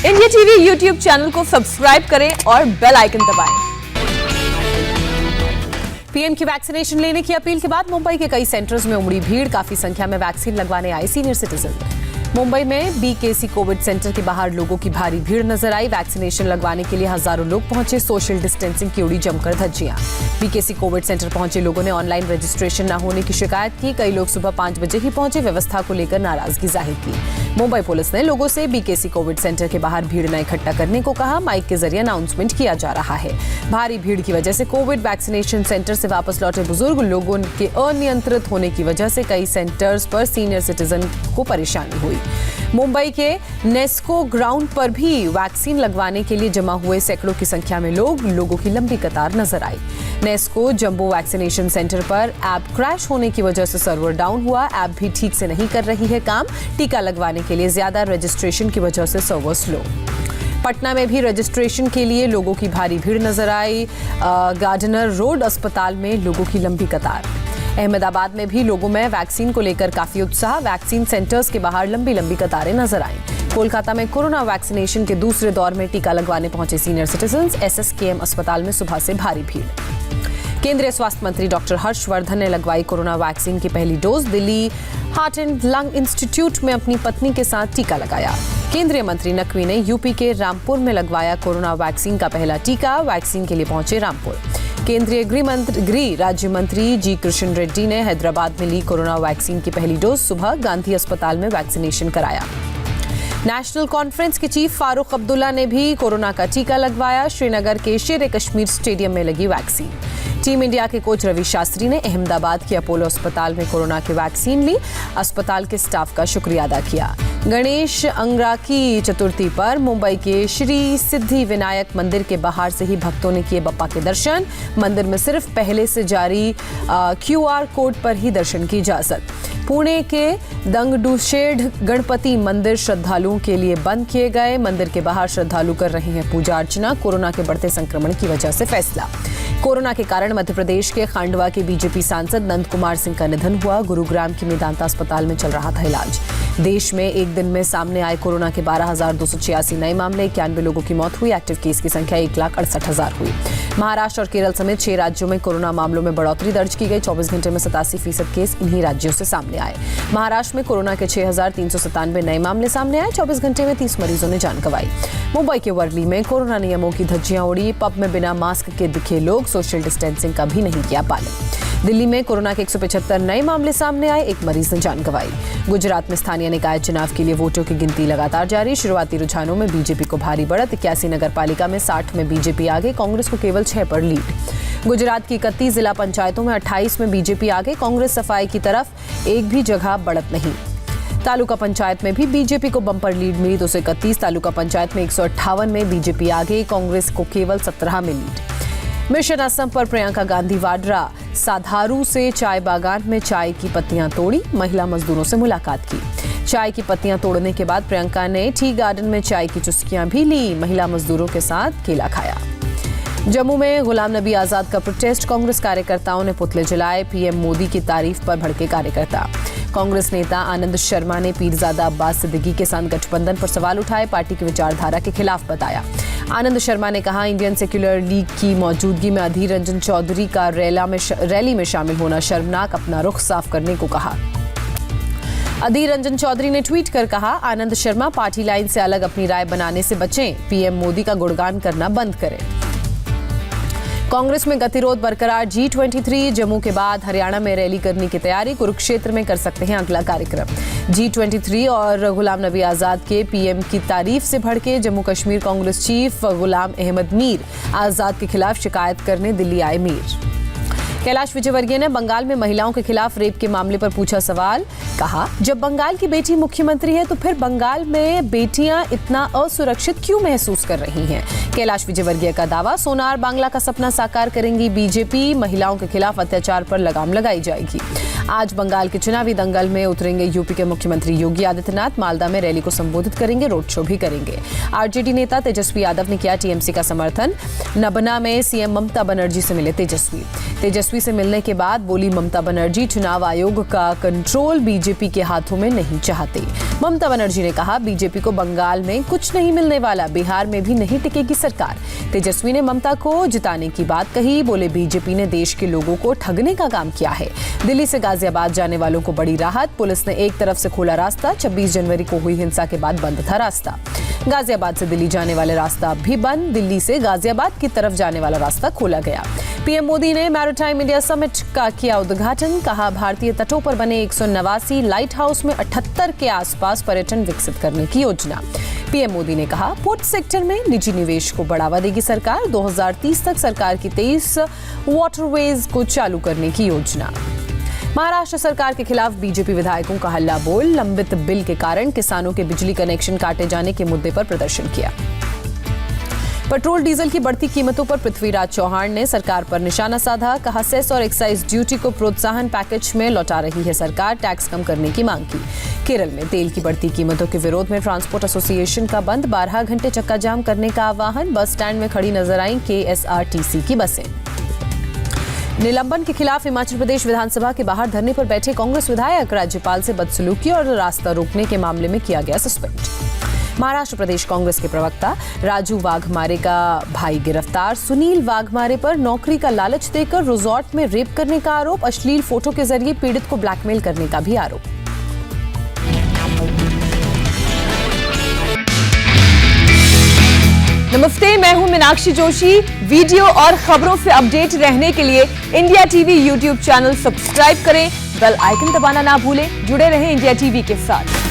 India TV YouTube channel को subscribe करें और बेल आइकन दबाएं। पीएम की वैक्सीनेशन लेने की अपील के बाद मुंबई के कई सेंटर्स में उमड़ी भीड़। काफी संख्या में वैक्सीन लगवाने आए सीनियर सिटीजन। मुंबई में बीकेसी कोविड सेंटर के बाहर लोगों की भारी भीड़ नजर आई। वैक्सीनेशन लगवाने के लिए हजारों लोग पहुंचे। सोशल डिस्टेंसिंग की उड़ी जमकर धज्जियां। बीकेसी कोविड सेंटर पहुंचे लोगों ने ऑनलाइन रजिस्ट्रेशन न होने की शिकायत की। कई लोग सुबह 5 बजे ही पहुंचे। व्यवस्था को लेकर नाराजगी जाहिर की। मुंबई पुलिस ने लोगों से बीकेसी कोविड सेंटर के बाहर भीड़ न इकट्ठा करने को कहा। माइक के जरिए अनाउंसमेंट किया जा रहा है। भारी भीड़ की वजह से कोविड वैक्सीनेशन सेंटर से वापस लौटे बुजुर्ग लोगों के अनियंत्रित होने की वजह से कई सेंटर्स पर सीनियर सिटीजन को परेशानी हुई। मुंबई के नेस्को ग्राउंड पर भी वैक्सीन लगवाने के लिए जमा हुए सैकड़ों की संख्या में लोगों की लंबी कतार नजर आई। नेस्को जंबो वैक्सीनेशन सेंटर पर ऐप क्रैश होने की वजह से सर्वर डाउन हुआ। ऐप भी ठीक से नहीं कर रही है काम। टीका लगवाने के लिए ज्यादा रजिस्ट्रेशन की वजह से सर्वर स्लो। पटना में भी रजिस्ट्रेशन के लिए लोगों की भारी भीड़ नजर आई। गार्डनर रोड अस्पताल में लोगों की लंबी कतार। अहमदाबाद में भी लोगों में वैक्सीन को लेकर काफी उत्साह। वैक्सीन सेंटर्स के बाहर लंबी लंबी कतारें नजर आईं। कोलकाता में कोरोना वैक्सीनेशन के दूसरे दौर में टीका लगवाने पहुंचे सीनियर सिटीजन्स। एसएसकेएम अस्पताल में सुबह से भारी भीड़। केंद्रीय स्वास्थ्य मंत्री डॉक्टर हर्षवर्धन ने लगवाई कोरोना वैक्सीन की पहली dose. Delhi heart and lung institute में अपनी पत्नी के साथ टीका लगाया। केंद्रीय मंत्री नकवी ने यूपी के रामपुर में लगवाया कोरोना वैक्सीन का पहला टीका। वैक्सीन के लिए पहुंचे रामपुर। केंद्रीय गृह राज्य मंत्री जी कृष्ण रेड्डी ने हैदराबाद में ली कोरोना वैक्सीन की पहली डोज। सुबह गांधी अस्पताल में वैक्सीनेशन कराया। नेशनल कॉन्फ्रेंस के चीफ फारूक अब्दुल्ला ने भी कोरोना का टीका लगवाया। श्रीनगर के शेर कश्मीर स्टेडियम में लगी वैक्सीन। टीम इंडिया के कोच रवि शास्त्री ने अहमदाबाद के अपोलो अस्पताल में कोरोना की वैक्सीन ली। अस्पताल के स्टाफ का शुक्रिया अदा किया। गणेश अंगारकी चतुर्थी पर मुंबई के श्री सिद्धि विनायक मंदिर के बाहर से ही भक्तों ने किए बप्पा के दर्शन। मंदिर में सिर्फ पहले से जारी QR कोड पर ही दर्शन की इजाजत। पुणे के दंगडुशेड गणपति मंदिर श्रद्धालुओं के लिए बंद किए गए। मंदिर के बाहर श्रद्धालु कर रहे हैं पूजा अर्चना। कोरोना के बढ़ते संक्रमण की वजह से फैसला। कोरोना के कारण मध्य प्रदेश के खांडवा के बीजेपी सांसद नंद कुमार सिंह का निधन हुआ। गुरुग्राम के मेदांता अस्पताल में चल रहा था इलाज। देश में एक दिन में सामने आए कोरोना के 12,286 नए मामले। 91 लोगों की मौत हुई। एक्टिव केस की संख्या 1,68,000 हुई। महाराष्ट्र और केरल समेत 6 राज्यों में कोरोना मामलों में बढ़ोतरी दर्ज की गई। 24 घंटे में 87% केस इन्हीं राज्यों से सामने आए। महाराष्ट्र में कोरोना के 6,397 नए मामले सामने आए। 24 घंटे में 30 मरीजों ने जान गंवाई। मुंबई के वर्ली में कोरोना नियमों की धज्जियां उड़ी। पब में बिना मास्क के दिखे लोग। सोशल डिस्टेंसिंग का भी नहीं किया पालन। दिल्ली में कोरोना के 175 नए मामले सामने आए। 1 मरीज ने जान गंवाई। गुजरात में स्थानीय निकाय चुनाव के लिए वोटों की गिनती लगातार जारी। शुरुआती रुझानों में बीजेपी को भारी बढ़त। 81 नगर पालिका में 60 में बीजेपी आगे। कांग्रेस को केवल 6 पर लीड। गुजरात की 31 जिला पंचायतों में 28 में बीजेपी आगे। कांग्रेस सफाई की तरफ एक भी जगह बढ़त नहीं। तालुका पंचायत में भी बीजेपी को बम्पर लीड मिली। 231 तालुका पंचायत में 158 में बीजेपी आगे। कांग्रेस को केवल 17 में लीड। मिशन असम पर प्रियंका गांधी वाड्रा साधारू से चाय बागान में चाय की पत्तियां तोड़ी। महिला मजदूरों से मुलाकात की। चाय की पत्तियां तोड़ने के बाद प्रियंका ने टी गार्डन में चाय की चुस्कियां भी ली। महिला मजदूरों के साथ केला खाया। जम्मू में गुलाम नबी आजाद का प्रोटेस्ट। कांग्रेस कार्यकर्ताओं ने पुतले जलाए। पीएम मोदी की तारीफ पर भड़के कार्यकर्ता। कांग्रेस नेता आनंद शर्मा ने पीरजादा अब्बास सिद्दीकी के साथ गठबंधन पर सवाल उठाए। पार्टी की विचारधारा के खिलाफ बताया। आनंद शर्मा ने कहा, इंडियन सेक्युलर लीग की मौजूदगी में अधीर रंजन चौधरी का रैली में शामिल होना शर्मनाक। अपना रुख साफ करने को कहा। अधीर रंजन चौधरी ने ट्वीट कर कहा, आनंद शर्मा पार्टी लाइन से अलग अपनी राय बनाने से बचें। पीएम मोदी का गुणगान करना बंद करें। कांग्रेस में गतिरोध बरकरार। G23 जम्मू के बाद हरियाणा में रैली करने की तैयारी। कुरुक्षेत्र में कर सकते हैं अगला कार्यक्रम। G23 और गुलाम नबी आजाद के पीएम की तारीफ से भड़के जम्मू कश्मीर कांग्रेस चीफ गुलाम अहमद मीर आजाद के खिलाफ शिकायत करने दिल्ली आए मीर। कैलाश विजयवर्गीय ने बंगाल में महिलाओं के खिलाफ रेप के मामले पर पूछा सवाल। कहा, जब बंगाल की बेटी मुख्यमंत्री है तो फिर बंगाल में बेटियां इतना असुरक्षित क्यों महसूस कर रही हैं? कैलाश विजयवर्गीय का दावा, सोनार बांग्ला का सपना साकार करेंगी बीजेपी। महिलाओं के खिलाफ अत्याचार पर लगाम लगाई जाएगी। आज बंगाल के चुनावी दंगल में उतरेंगे यूपी के मुख्यमंत्री योगी आदित्यनाथ। मालदा में रैली को संबोधित करेंगे, रोड शो भी करेंगे। आरजेडी नेता तेजस्वी यादव ने किया टीएमसी का समर्थन। नबना में सीएम ममता बनर्जी से मिले तेजस्वी से मिलने के बाद बोली ममता बनर्जी, चुनाव आयोग का कंट्रोल बीजेपी के हाथों में नहीं चाहते। ममता बनर्जी ने कहा, बीजेपी को बंगाल में कुछ नहीं मिलने वाला, बिहार में भी नहीं टिकेगी सरकार। तेजस्वी ने ममता को जिताने की बात कही, बोले बीजेपी ने देश के लोगों को ठगने का काम किया है। दिल्ली से गाजियाबाद जाने वालों को बड़ी राहत, पुलिस ने एक तरफ से खोला रास्ता। 26 जनवरी को हुई हिंसा के बाद बंद था रास्ता। गाजियाबाद से दिल्ली जाने वाले रास्ता अब भी बंद, दिल्ली से गाजियाबाद की तरफ जाने वाला रास्ता खोला गया। पीएम मोदी ने मैरीटाइम इंडिया समिट का किया उद्घाटन, कहा भारतीय तटों पर बने 189 लाइट हाउस में 78 के आसपास पर्यटन विकसित करने की योजना। पीएम मोदी ने कहा, पोर्ट सेक्टर में निजी निवेश को बढ़ावा देगी सरकार। 2030 तक सरकार की 23 वाटरवेज को चालू करने की योजना। महाराष्ट्र सरकार के खिलाफ बीजेपी विधायकों का हल्ला बोल, लंबित बिल के कारण किसानों के बिजली कनेक्शन काटे जाने के मुद्दे पर प्रदर्शन किया। पेट्रोल डीजल की बढ़ती कीमतों पर पृथ्वीराज चौहान ने सरकार पर निशाना साधा, कहा सेस और एक्साइज ड्यूटी को प्रोत्साहन पैकेज में लौटा रही है सरकार, टैक्स कम करने की मांग की। केरल में तेल की बढ़ती कीमतों के विरोध में ट्रांसपोर्ट एसोसिएशन का बंद, 12 घंटे चक्का जाम करने का आह्वान। बस स्टैंड में खड़ी नजर आई केएसआरटीसी की बसें। निलंबन के खिलाफ हिमाचल प्रदेश विधानसभा के बाहर धरने पर बैठे कांग्रेस विधायक, राज्यपाल से बदसलूकी और रास्ता रोकने के मामले में किया गया सस्पेंड। महाराष्ट्र प्रदेश कांग्रेस के प्रवक्ता राजू वाघमारे का भाई गिरफ्तार, सुनील वाघमारे पर नौकरी का लालच देकर रिजॉर्ट में रेप करने का आरोप, अश्लील फोटो के जरिए पीड़ित को ब्लैकमेल करने का भी आरोप। नमस्ते, मैं हूं मीनाक्षी जोशी। वीडियो और खबरों से अपडेट रहने के लिए India TV YouTube channel subscribe करें, बेल आइकन दबाना ना भूलें। जुड़े रहें इंडिया टीवी के साथ।